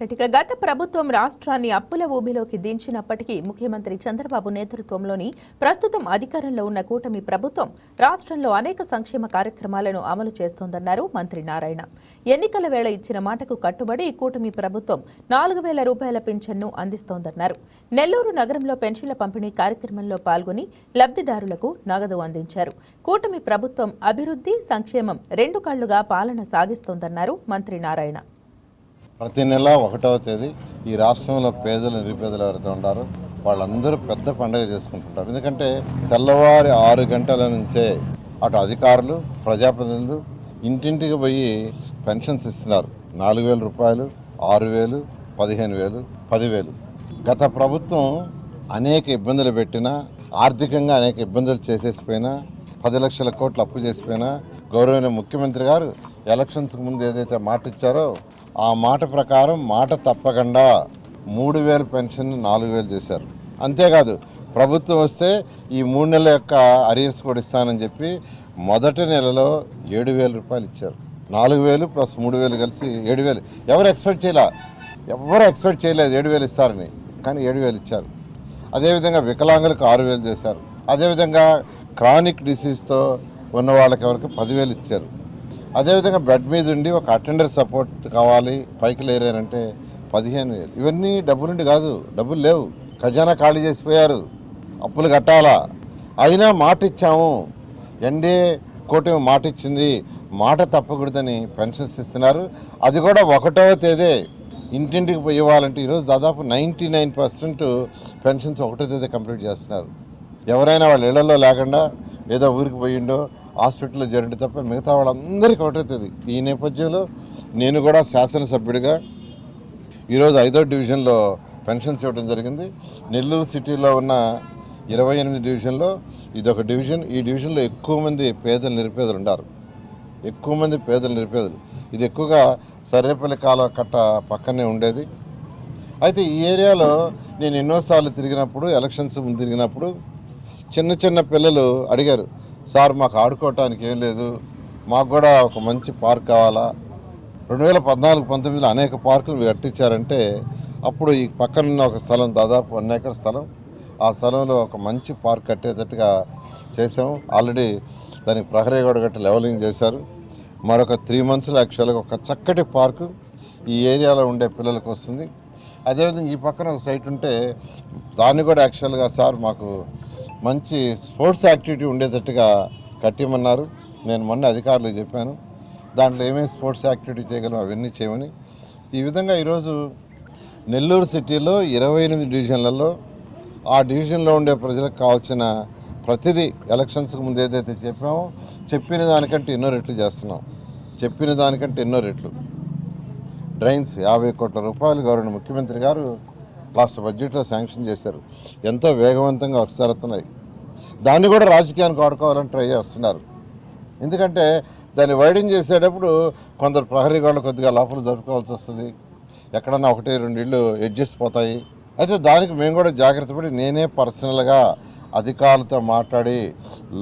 ఇక గత ప్రభుత్వం రాష్ట్రాన్ని అప్పుల ఊబిలోకి దించినప్పటికీ ముఖ్యమంత్రి చంద్రబాబు నేతృత్వంలోని ప్రస్తుతం అధికారంలో ఉన్న కూటమి ప్రభుత్వం రాష్ట్రంలో అనేక సంక్షేమ కార్యక్రమాలను అమలు చేస్తోందన్నారు మంత్రి నారాయణ. ఎన్నికల వేళ ఇచ్చిన మాటకు కట్టుబడి కూటమి ప్రభుత్వం 4,000 రూపాయల పింఛన్ను అందిస్తోందన్నారు. నెల్లూరు నగరంలో పెన్షన్ల పంపిణీ కార్యక్రమంలో పాల్గొని లబ్ధిదారులకు నగదు అందించారు. కూటమి ప్రభుత్వం అభివృద్ధి, సంక్షేమం రెండు కళ్లుగా పాలన సాగిస్తోందన్నారు మంత్రి నారాయణ. ప్రతి నెల 1వ తేదీ ఈ రాష్ట్రంలో పేదలు నిరుపేదలు ఎవరైతే ఉన్నారో వాళ్ళందరూ పెద్ద పండుగ చేసుకుంటుంటారు. ఎందుకంటే తెల్లవారి 6 గంటల నుంచే అటు అధికారులు, ప్రజాప్రతినిధులు ఇంటింటికి పోయి పెన్షన్స్ ఇస్తున్నారు. 4,000 రూపాయలు, 6,000, 15,000, 10,000. గత ప్రభుత్వం అనేక ఇబ్బందులు పెట్టినా, ఆర్థికంగా అనేక ఇబ్బందులు చేసేసిపోయినా, 10 లక్షల కోట్లు అప్పు చేసిపోయినా గౌరవనీయ ముఖ్యమంత్రి గారు ఎలక్షన్స్కి ముందు ఏదైతే మాట ఇచ్చారో ఆ మాట ప్రకారం మాట తప్పకుండా 3,000 పెన్షన్ 4,000 చేశారు. అంతేకాదు ప్రభుత్వం వస్తే ఈ 3 నెలల యొక్క అరియర్స్ కూడా ఇస్తానని చెప్పి మొదటి నెలలో 7,000 రూపాయలు ఇచ్చారు. 4,000 ప్లస్ 3,000 కలిసి 7,000. ఎవరు ఎక్స్పెక్ట్ చేయలేదు 7,000 ఇస్తారని, కానీ 7,000 ఇచ్చారు. అదేవిధంగా వికలాంగులకు 6,000 చేశారు. అదేవిధంగా క్రానిక్ డిసీజ్తో ఉన్న వాళ్ళకి ఎవరికి 10,000 ఇచ్చారు. అదేవిధంగా బెడ్ మీద ఉండి ఒక అటెండర్ సపోర్ట్ కావాలి, పైకి లేరారంటే 15,000. ఇవన్నీ డబ్బులుండి కాదు, డబ్బులు లేవు, ఖజానా ఖాళీ చేసిపోయారు, అప్పులు కట్టాలా. అయినా మాట ఇచ్చాము, ఎన్డీఏ కూటమి మాట ఇచ్చింది, మాట తప్పకూడదని పెన్షన్స్ ఇస్తున్నారు. అది కూడా 1వ తేదీ ఇంటింటికి పోయి ఇవ్వాలంటే ఈరోజు దాదాపు 99% పెన్షన్స్ 1వ తేదీ కంప్లీట్ చేస్తున్నారు. ఎవరైనా వాళ్ళ ఇళ్లలో లేకుండా ఏదో ఊరికి పోయిండో హాస్పిటల్లో జరిగింది తప్ప మిగతా వాళ్ళందరికీ 1వ తేదీ. ఈ నేపథ్యంలో నేను కూడా శాసనసభ్యుడిగా ఈరోజు 5వ డివిజన్లో పెన్షన్స్ ఇవ్వడం జరిగింది. నెల్లూరు సిటీలో ఉన్న 28 డివిజన్లో ఇదొక డివిజన్. ఈ డివిజన్లో ఎక్కువ మంది పేదలు నిరుపేదలు ఉన్నారు. ఇది ఎక్కువగా సర్రేపల్లి కాలువ కట్ట పక్కనే ఉండేది. అయితే ఈ ఏరియాలో నేను ఎన్నోసార్లు తిరిగినప్పుడు, ఎలక్షన్స్ ముందు తిరిగినప్పుడు చిన్న పిల్లలు అడిగారు, సార్ మాకు ఆడుకోవటానికి ఏం లేదు, మాకు కూడా ఒక మంచి పార్క్ కావాలా. 2014-19లో అనేక పార్కులు కట్టించారంటే అప్పుడు ఈ పక్కనున్న ఒక స్థలం దాదాపు 1 ఎకర్ స్థలం, ఆ స్థలంలో ఒక మంచి పార్క్ కట్టేటట్టుగా చేసాము. ఆల్రెడీ దానికి ప్రహరీ గోడ కట్టి లెవలింగ్ చేశారు. మరొక 3 monthsలో యాక్చువల్గా ఒక చక్కటి పార్కు ఈ ఏరియాలో ఉండే పిల్లలకు వస్తుంది. అదేవిధంగా ఈ పక్కన ఒక సైట్ ఉంటే దాన్ని కూడా యాక్చువల్గా సార్ మాకు మంచి స్పోర్ట్స్ యాక్టివిటీ ఉండేటట్టుగా కట్టిమన్నారు. నేను మొన్న అధికారులకు చెప్పాను, దాంట్లో ఏమేమి స్పోర్ట్స్ యాక్టివిటీ చేయగలం అవన్నీ చేయమని. ఈ విధంగా ఈరోజు నెల్లూరు సిటీలో 28 డివిజన్లలో ఆ డివిజన్లో ఉండే ప్రజలకు కావాల్సిన ప్రతిదీ ఎలక్షన్స్కి ముందు ఏదైతే చెప్పామో చెప్పిన దానికంటే ఎన్నో రెట్లు డ్రైన్స్ 50 కోట్ల రూపాయలు గౌరవ ముఖ్యమంత్రి గారు లాస్ట్ బడ్జెట్లో శాంక్షన్ చేశారు. ఎంతో వేగవంతంగా వర్క్స్ జరుగుతున్నాయి. దాన్ని కూడా రాజకీయానికి వాడుకోవాలని ట్రై చేస్తున్నారు. ఎందుకంటే దాన్ని వైడింగ్ చేసేటప్పుడు కొందరు ప్రహరీ గోడలు కొద్దిగా లోపల జరుపుకోవాల్సి వస్తుంది, ఎక్కడన్నా 1-2 ఇళ్ళు అడ్జస్ట్ పోతాయి. అయితే దానికి మేము కూడా జాగ్రత్త పడి నేనే పర్సనల్గా అధికారులతో మాట్లాడి,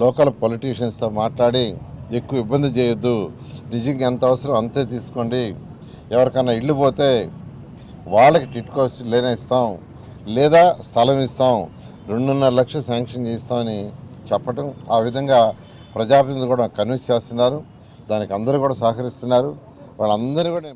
లోకల్ పొలిటీషియన్స్తో మాట్లాడి ఎక్కువ ఇబ్బంది చేయొద్దు, నిజంగా ఎంత అవసరం అంతే తీసుకోండి, ఎవరికన్నా ఇళ్ళు పోతే వాళ్ళకి టిట్కో లేనే ఇస్తాం, లేదా స్థలం ఇస్తాం, 2.5 లక్షలు శాంక్షన్ చేస్తామని చెప్పటం. ఆ విధంగా ప్రజాప్రతినిధులు కూడా కన్విన్స్ చేస్తున్నారు. దానికి అందరూ కూడా సహకరిస్తున్నారు. వాళ్ళందరూ కూడా